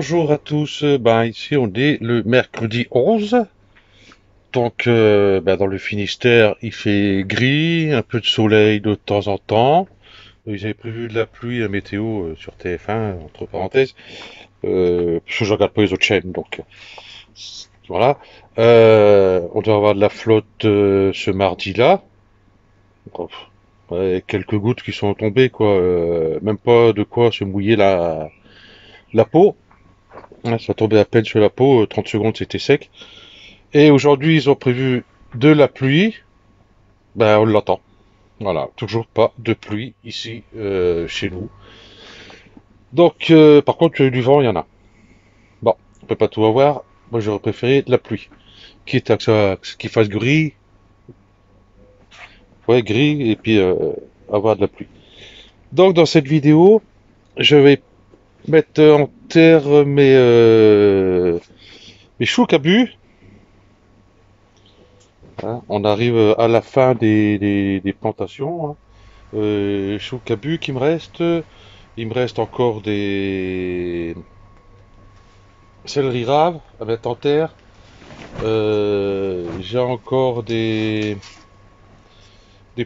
Bonjour à tous, ici on est le mercredi 11, donc dans le Finistère il fait gris, un peu de soleil de temps en temps. Ils avaient prévu de la pluie à météo sur TF1, entre parenthèses, parce que je regarde pas les autres chaînes, donc voilà. On doit avoir de la flotte ce mardi-là. Bon, ouais, quelques gouttes qui sont tombées, quoi, même pas de quoi se mouiller la peau. Ouais, ça tombait à peine sur la peau, 30 secondes c'était sec. Et aujourd'hui, ils ont prévu de la pluie. Ben, on l'attend. Voilà, toujours pas de pluie ici, chez nous. Donc, par contre, du vent, il y en a. Bon, on peut pas tout avoir. Moi, j'aurais préféré de la pluie. Quitte à que ça, qu'il fasse gris, ouais, gris, et puis avoir de la pluie. Donc, dans cette vidéo, je vais mettre en terre mes choux cabus. Hein. On arrive à la fin des plantations. Hein. Choux cabus qui me reste. Il me reste encore des céleri rave à mettre en terre. J'ai encore des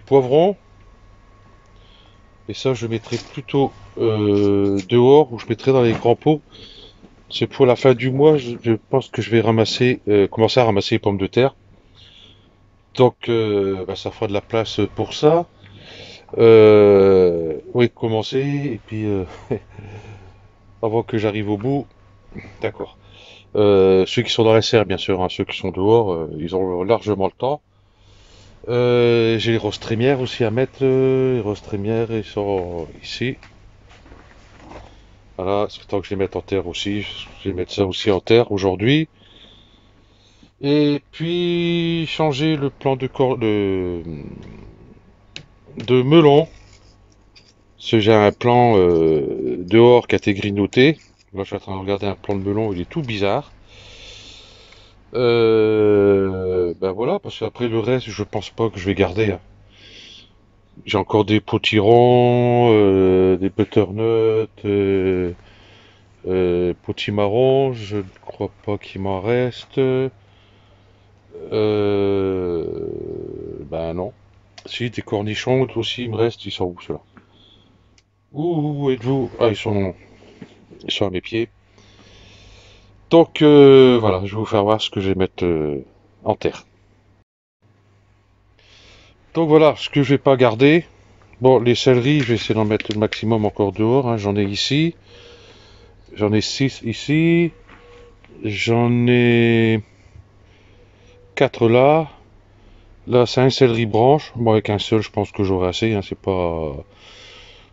poivrons. Et ça, je mettrai plutôt dehors ou je mettrai dans les grands pots. C'est pour la fin du mois. Je pense que je vais ramasser, commencer à ramasser les pommes de terre. Donc, ça fera de la place pour ça. Oui, commencer. Et puis, avant que j'arrive au bout, d'accord. Ceux qui sont dans la serre, bien sûr, hein, ceux qui sont dehors, ils ont largement le temps. J'ai les roses trémières aussi à mettre. Les roses trémières, ils sont ici. Voilà, c'est temps que je les mette en terre aussi. Je vais mettre ça aussi en terre aujourd'hui. Et puis, changer le plan de melon. Parce que j'ai un plan dehors qui a été grignoté. Là, je suis en train de regarder un plan de melon, il est tout bizarre. Voilà, parce qu'après le reste, je pense pas que je vais garder. Hein. J'ai encore des potirons, des butternuts, potimarrons, je ne crois pas qu'il m'en reste. Non. Si, des cornichons aussi, il me reste, ils sont où ceux-là? Où êtes-vous? Ah, ils sont à mes pieds. Donc voilà, je vais vous faire voir ce que je vais mettre en terre. Donc voilà, ce que je vais pas garder. Bon, les céleris, je vais essayer d'en mettre le maximum encore dehors. Hein. J'en ai ici. J'en ai 6 ici. J'en ai 4 là. Là, c'est un céleri branche. Bon, avec un seul, je pense que j'aurai assez. Hein. C'est pas.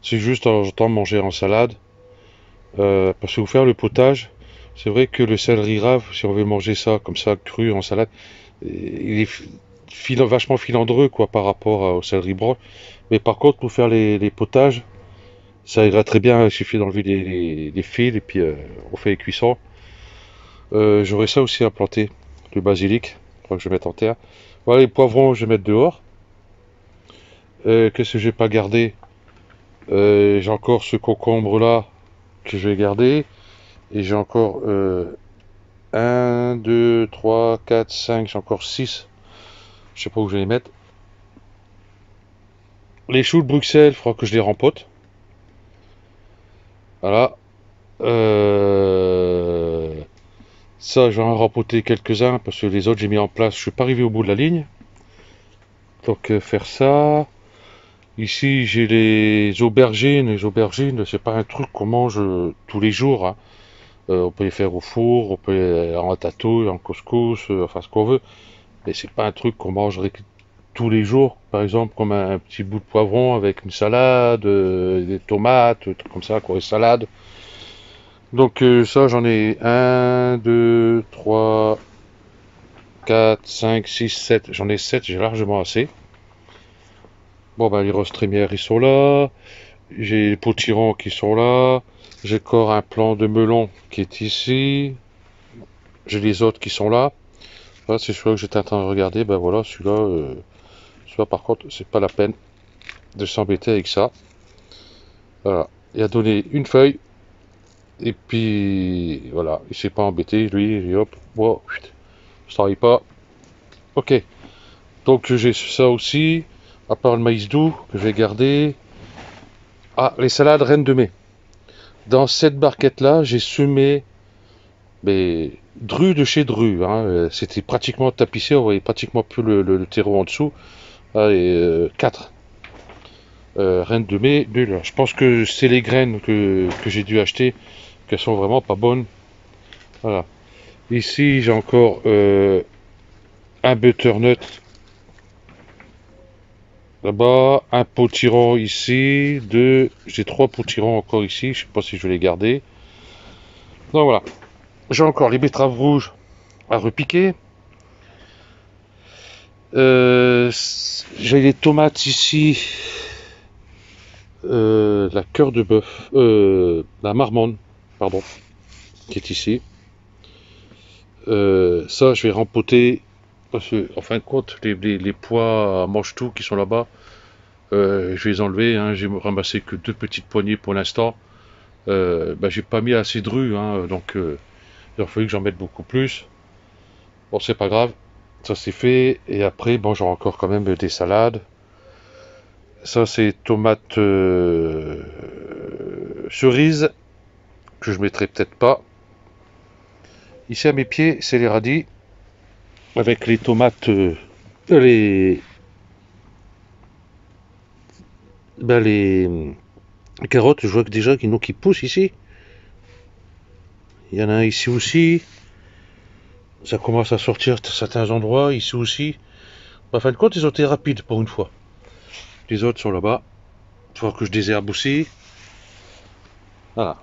C'est juste en temps de manger en salade. Parce que vous faire le potage, c'est vrai que le céleri rave, si on veut manger ça comme ça, cru en salade, il est vachement filandreux quoi par rapport au céleri branche. Mais par contre, pour faire les potages, ça ira très bien. Il suffit d'enlever les fils et puis on fait les cuissons. J'aurai ça aussi à planter, le basilic, que je vais mettre en terre. Voilà, les poivrons, je vais mettre dehors. Qu'est-ce que je vais pas garder? J'ai encore ce concombre là que je vais garder. Et j'ai encore 1, 2, 3, 4, 5, j'ai encore 6. Je sais pas où je vais les mettre. Les choux de Bruxelles, il faudra que je les rempote. Voilà. Euh, Ça, je vais en rempoter quelques-uns parce que les autres, j'ai mis en place. Je suis pas arrivé au bout de la ligne. Donc, faire ça. Ici, j'ai les aubergines. Les aubergines, c'est pas un truc qu'on mange tous les jours. Hein. On peut les faire au four, on peut en ratatouille, en couscous, enfin ce qu'on veut. Mais c'est pas un truc qu'on mangerait tous les jours. Par exemple, comme un petit bout de poivron avec une salade, des tomates, des trucs comme ça, quoi, une salade. Donc ça, j'en ai un, 2, 3, 4, 5, 6, 7. J'en ai 7, j'ai largement assez. Bon, les roses trémières, ils sont là. J'ai les potirons qui sont là. J'ai encore un plant de melon qui est ici. J'ai les autres qui sont là. Voilà, c'est celui-là que j'étais en train de regarder. Ben voilà, celui-là par contre, c'est pas la peine de s'embêter avec ça. Voilà. Il a donné une feuille. Et puis voilà, il s'est pas embêté, lui, et hop, bon, je travaille pas. Ok, donc j'ai ça aussi, à part le maïs doux que je vais garder. Ah, les salades reines de mai. Dans cette barquette là, j'ai semé mais Dru de chez Dru, hein, c'était pratiquement tapissé, on voyait pratiquement plus le terreau en dessous. Allez, 4 reines de mai, nul. Je pense que c'est les graines que j'ai dû acheter, qu'elles sont vraiment pas bonnes. Voilà. Ici, j'ai encore un butternut là-bas, un potiron ici, deux, j'ai 3 potirons encore ici, je sais pas si je vais les garder. Donc voilà, j'ai encore les betteraves rouges à repiquer. J'ai les tomates ici, la cœur de bœuf, la marmande, pardon, qui est ici. Ça, je vais rempoter, parce que, en fin de compte, les pois mange-tout qui sont là-bas, je vais les enlever, hein, j'ai ramassé que 2 petites poignées pour l'instant. J'ai pas mis assez de rue, hein, donc il aurait fallu que j'en mette beaucoup plus. Bon, c'est pas grave, ça c'est fait. Et après, bon, j'aurai encore quand même des salades. Ça, c'est tomates cerises, que je mettrai peut-être pas. Ici, à mes pieds, c'est les radis, avec les tomates, les, les carottes, je vois que déjà qu'il y en a qui poussent ici. Il y en a un ici aussi. Ça commence à sortir à certains endroits, ici aussi. En fin de compte, ils ont été rapides pour une fois. Les autres sont là-bas. Il faut que je désherbe aussi. Voilà.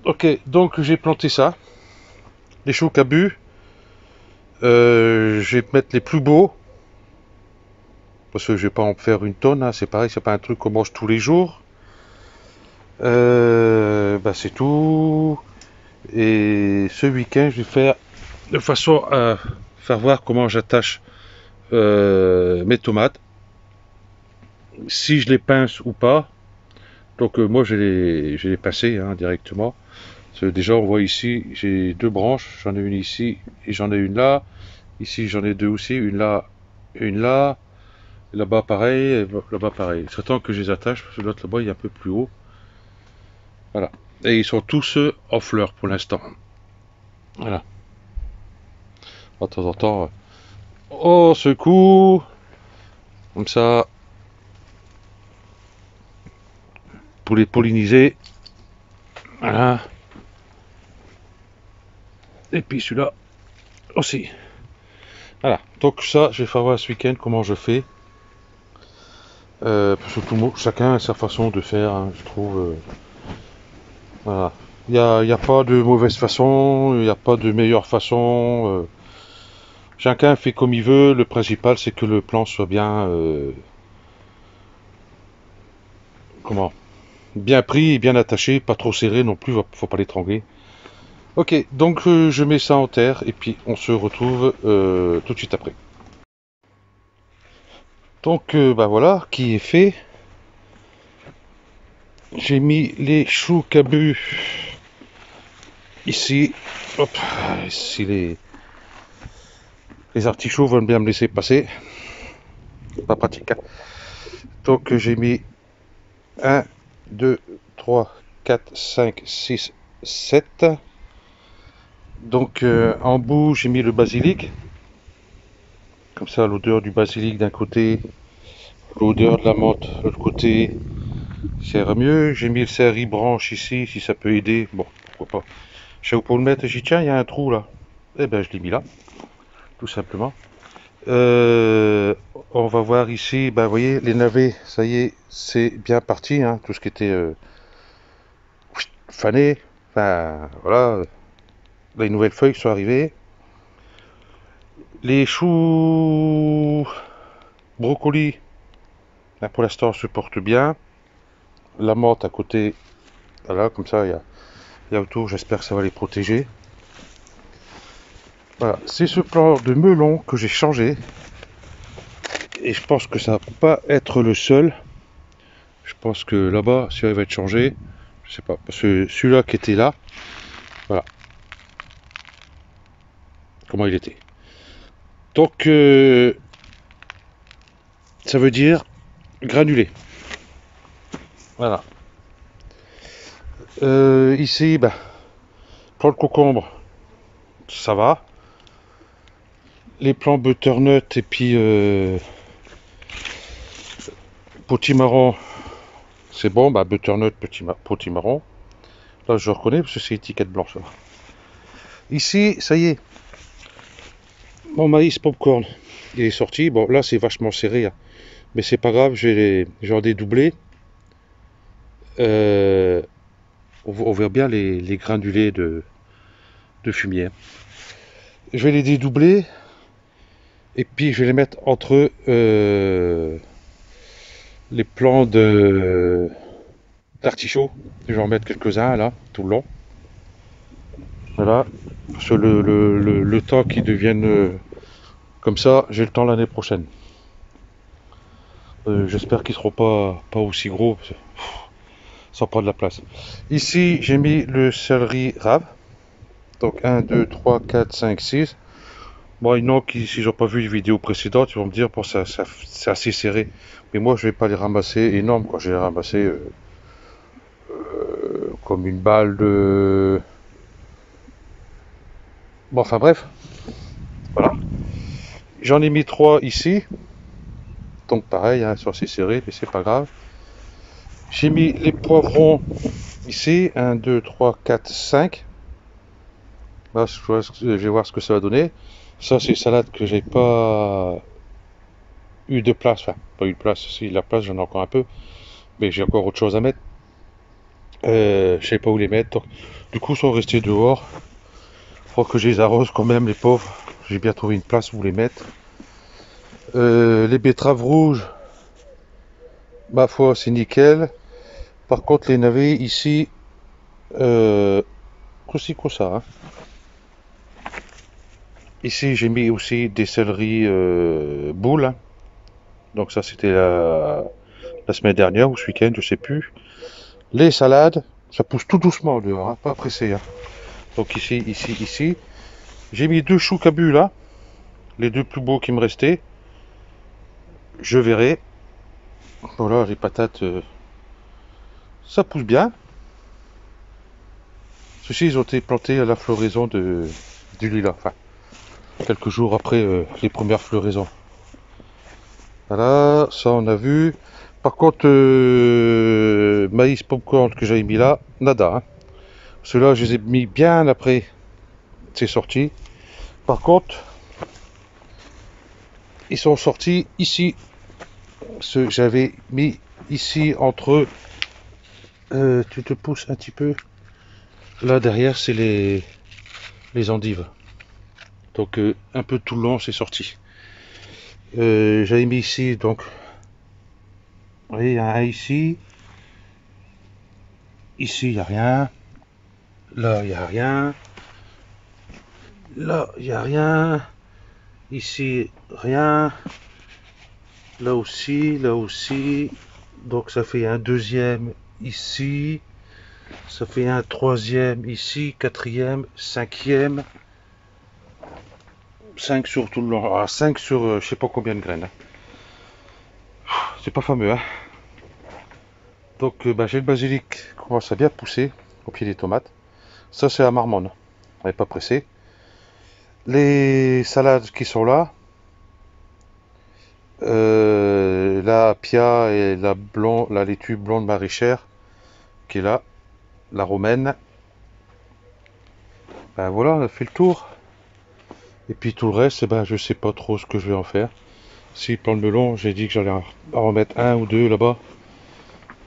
Ok, donc j'ai planté ça. Les choux cabus. Je vais mettre les plus beaux. Parce que je vais pas en faire une tonne. Hein. C'est pareil, c'est pas un truc qu'on mange tous les jours. C'est tout. Et ce week-end, je vais faire de façon à faire voir comment j'attache mes tomates. Si je les pince ou pas. Donc moi je les pincé hein, directement. Parce que déjà on voit ici, j'ai 2 branches, j'en ai une ici et j'en ai une là. Ici j'en ai 2 aussi, une là et une là. Là-bas pareil, et là-bas pareil. Il serait temps que je les attache parce que l'autre là-bas il est un peu plus haut. Voilà. Et ils sont tous en fleurs pour l'instant. Voilà. De temps en temps, on secoue. Comme ça. Pour les polliniser. Voilà. Et puis celui-là aussi. Voilà. Donc ça, je vais faire voir ce week-end comment je fais. Parce que chacun a sa façon de faire, hein, je trouve. Voilà. Il n'y a pas de mauvaise façon, il n'y a pas de meilleure façon. Chacun fait comme il veut. Le principal, c'est que le plan soit bien, comment, bien pris, bien attaché, pas trop serré non plus. Faut pas l'étrangler. Ok, donc je mets ça en terre et puis on se retrouve tout de suite après. Donc voilà, qui est fait. J'ai mis les choux cabus ici. Hop, ici les artichauts veulent bien me laisser passer. Pas pratique. Hein. Donc j'ai mis 1, 2, 3, 4, 5, 6, 7. Donc en bout j'ai mis le basilic. Comme ça l'odeur du basilic d'un côté, l'odeur de la menthe de l'autre côté. Ça ira mieux. J'ai mis le céleri branche ici si ça peut aider. Bon, pourquoi pas. Je sais où pour le mettre. J'ai dit tiens, il y a un trou là. Eh ben je l'ai mis là. Tout simplement. On va voir ici, vous voyez, les navets, ça y est, c'est bien parti, hein, tout ce qui était fané, enfin voilà, les nouvelles feuilles sont arrivées. Les choux brocolis, pour l'instant, se portent bien. La menthe à côté, voilà, comme ça, il y a autour, j'espère que ça va les protéger. Voilà, c'est ce plan de melon que j'ai changé. Et je pense que ça va pas être le seul. Je pense que là-bas, si il va être changé, Je sais pas, parce que celui-là qui était là, voilà, comment il était. Donc, ça veut dire granulé. Voilà. Ici, ben, plants de concombre, ça va. Les plants butternut et puis potimarron, c'est bon. Bah, butternut, potimarron. Là, je reconnais parce que c'est étiquette blanche. Là. Ici, ça y est, mon maïs popcorn, il est sorti. Bon, là, c'est vachement serré, hein. Mais c'est pas grave, j'en ai dédoublé. On voit bien les granulés de fumier. Je vais les dédoubler et puis je vais les mettre entre les plants d'artichaut. Je vais en mettre quelques-uns là, tout le long. Voilà, sur le temps qu'ils deviennent comme ça, j'ai le temps l'année prochaine. J'espère qu'ils seront pas aussi gros, ça prend de la place. Ici, j'ai mis le céleri rave. Donc 1, 2, 3, 4, 5, 6. Bon, il y en a qui, si n'ont pas vu les vidéos précédentes, ils vont me dire, bon, c'est assez serré. Mais moi, je vais pas les ramasser énormes, quoi. Je vais les ramasser comme une balle de... Bon, enfin bref, voilà. J'en ai mis 3 ici. Donc pareil, hein, c'est assez serré, mais c'est pas grave. J'ai mis les poivrons ici. 1, 2, 3, 4, 5. Là, je vais voir ce que ça va donner. Ça, c'est salade que j'ai pas eu de place. Enfin, pas eu de place. Si, la place, j'en ai encore un peu. Mais j'ai encore autre chose à mettre. Je sais pas où les mettre. Donc, du coup, ils sont restés dehors. Faut que je les arrose quand même, les pauvres. J'ai bien trouvé une place où les mettre. Les betteraves rouges, ma foi, c'est nickel. Par contre, les navets ici, aussi comme ça. Hein. Ici, j'ai mis aussi des céleris boules. Hein. Donc ça, c'était la semaine dernière ou ce week-end, je sais plus. Les salades, ça pousse tout doucement dehors, hein, pas pressé. Hein. Donc ici, ici, ici. J'ai mis 2 choux cabus là, les 2 plus beaux qui me restaient. Je verrai. Voilà, les patates, ça pousse bien. Ceux-ci, ils ont été plantés à la floraison du lilas. Enfin, quelques jours après les premières floraisons. Voilà, ça on a vu. Par contre, maïs popcorn que j'avais mis là, nada. Hein. Ceux-là, je les ai mis bien après c'est sorti. Par contre, ils sont sortis ici. Ce j'avais mis ici entre. Tu te pousses un petit peu. Là derrière, c'est les endives. Donc un peu tout le long, c'est sorti. J'avais mis ici, donc. Vous voyez, il y en a un ici. Ici, il n'y a rien. Là, il n'y a rien. Là, il n'y a rien. Ici, rien. Là aussi, là aussi. Donc, ça fait un deuxième ici. Ça fait un troisième ici. Quatrième, cinquième. 5 sur tout le long. Ah, 5 sur je sais pas combien de graines. Hein. C'est pas fameux. Hein. Donc, bah, j'ai le basilic qui commence à bien pousser au pied des tomates. Ça, c'est la marmonne. Elle n'est pas pressée. Les salades qui sont là, la pia et la laitue blonde maraîchère qui est là, la romaine. Ben voilà, on a fait le tour. Et puis tout le reste, eh ben, je sais pas trop ce que je vais en faire. Si plan de melon, j'ai dit que j'allais en remettre 1 ou 2 là-bas.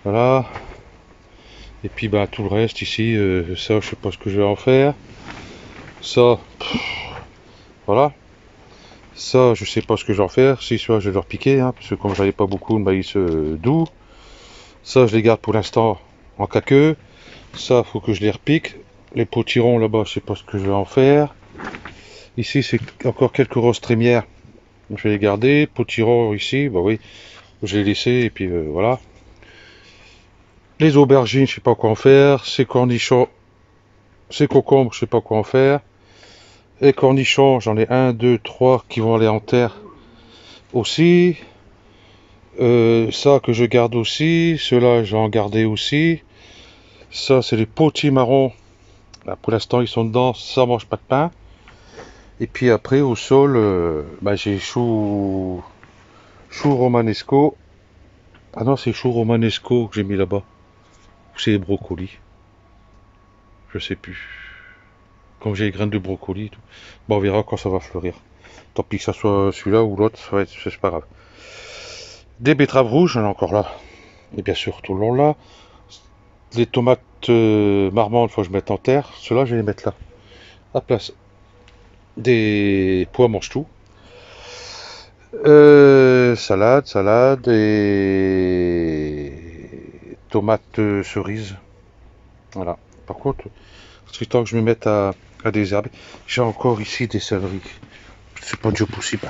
Voilà. Et puis bah tout le reste ici, ça je sais pas ce que je vais en faire. Ça, voilà. Ça, je sais pas ce que je vais en faire. Si soit je vais leur piquer, hein, parce que comme j'avais pas beaucoup de maïs doux. Ça, je les garde pour l'instant en caqueux. Ça, faut que je les repique. Les potirons là-bas, je sais pas ce que je vais en faire. Ici, c'est encore quelques roses trémières. Je vais les garder. Potirons ici, bah oui, je les laisser et puis voilà. Les aubergines, je sais pas quoi en faire. Ces cornichons, ces concombres, je sais pas quoi en faire. Les cornichons, j'en ai un, deux, trois qui vont aller en terre aussi. Ça que je garde aussi. Ceux-là, je vais en garder aussi. Ça, c'est les potimarrons. Là, pour l'instant, ils sont dedans. Ça mange pas de pain. Et puis après, au sol, bah, j'ai chou romanesco. Ah non, c'est chou romanesco que j'ai mis là-bas. Ou c'est les brocolis. Je sais plus. Comme j'ai les graines de brocoli et tout. Bon, on verra quand ça va fleurir. Tant pis que ça soit celui-là ou l'autre, c'est pas grave. Des betteraves rouges, j'en ai encore là. Et bien sûr, tout le long là. Les tomates marmandes, faut que je mette en terre. Ceux-là, je vais les mettre là. À place. Des pois mange-tout. Salade et tomates cerises. Voilà. Par contre, c'est temps que je me mette à désherber. J'ai encore ici des céleris. C'est pas Dieu possible.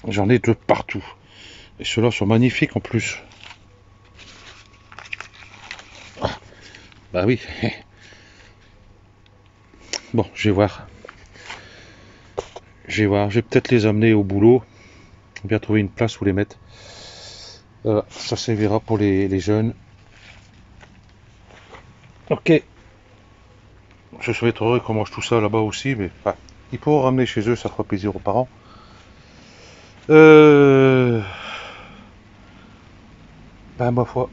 J'en ai de partout. Et ceux-là sont magnifiques en plus. Bah oui. Bon, je vais voir. Je vais voir. Je vais peut-être les amener au boulot. Bien trouver une place où les mettre. Ça servira pour les jeunes. Ok. Je serais trop heureux qu'on mange tout ça là-bas aussi, mais ils pourront ramener chez eux, ça fera plaisir aux parents. Ma foi.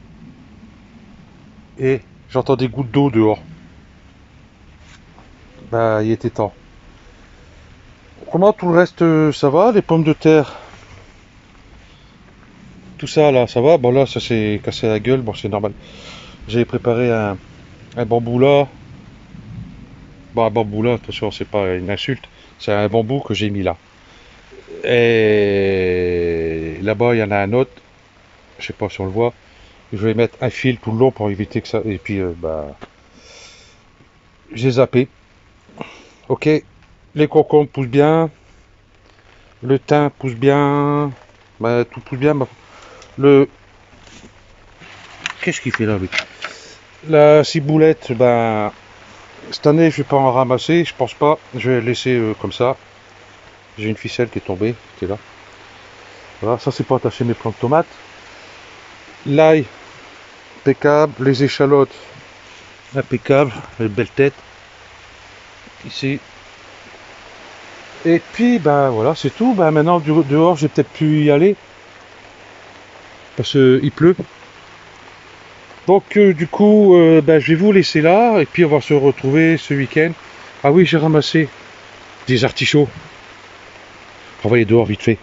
Et j'entends des gouttes d'eau dehors. Bah, il était temps. Comment tout le reste, ça va? Les pommes de terre, tout ça là, ça va? Bon là, ça s'est cassé la gueule, bon c'est normal. J'avais préparé un bambou là. Bon, un bambou là, attention, c'est pas une insulte. C'est un bambou que j'ai mis là. Et là-bas, il y en a un autre. Je sais pas si on le voit. Je vais mettre un fil tout le long pour éviter que ça. Et puis, j'ai zappé. Ok. Les concombres poussent bien. Le thym pousse bien. Bah, tout pousse bien. Le. Qu'est-ce qu'il fait là, lui? La ciboulette, ben. Cette année, je vais pas en ramasser. Je pense pas. Je vais laisser comme ça. J'ai une ficelle qui est tombée. Qui est là. Voilà. Ça, c'est pour attacher mes plants de tomates. L'ail, impeccable. Les échalotes, impeccable. Une belle tête. Ici. Et puis, ben voilà, c'est tout. Ben maintenant, dehors, j'ai peut-être pu y aller. Parce qu'il pleut. Donc, du coup, ben, je vais vous laisser là. Et puis, on va se retrouver ce week-end. Ah oui, j'ai ramassé des artichauts. Envoyez dehors vite fait.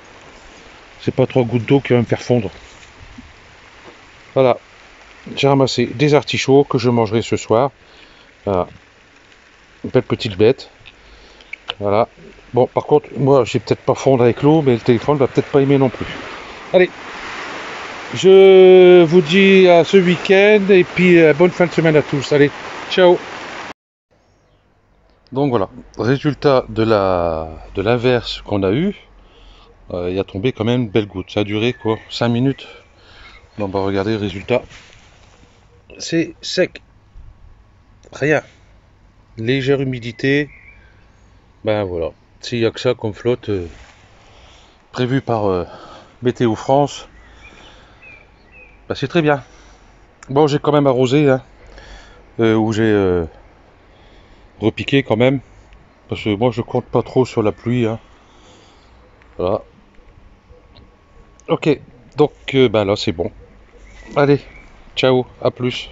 C'est pas 3 gouttes d'eau qui va me faire fondre. Voilà. J'ai ramassé des artichauts que je mangerai ce soir. Voilà. Une belle petite bête. Voilà. Bon, par contre, moi, j'ai peut-être pas fondre avec l'eau, mais le téléphone va peut-être pas aimer non plus. Allez, je vous dis à ce week-end et puis bonne fin de semaine à tous. Allez, ciao. Donc voilà, résultat de l'inverse qu'on a eu, il a tombé quand même une belle goutte. Ça a duré quoi, 5 minutes. On va regarder le résultat. C'est sec. Rien. Légère humidité. Ben voilà. S'il n'y a que ça comme flotte prévu par Météo France, ben c'est très bien. Bon, j'ai quand même arrosé, hein, où j'ai repiqué quand même. Parce que moi je compte pas trop sur la pluie. Hein. Voilà. Ok. Donc ben là c'est bon. Allez. Ciao. À plus.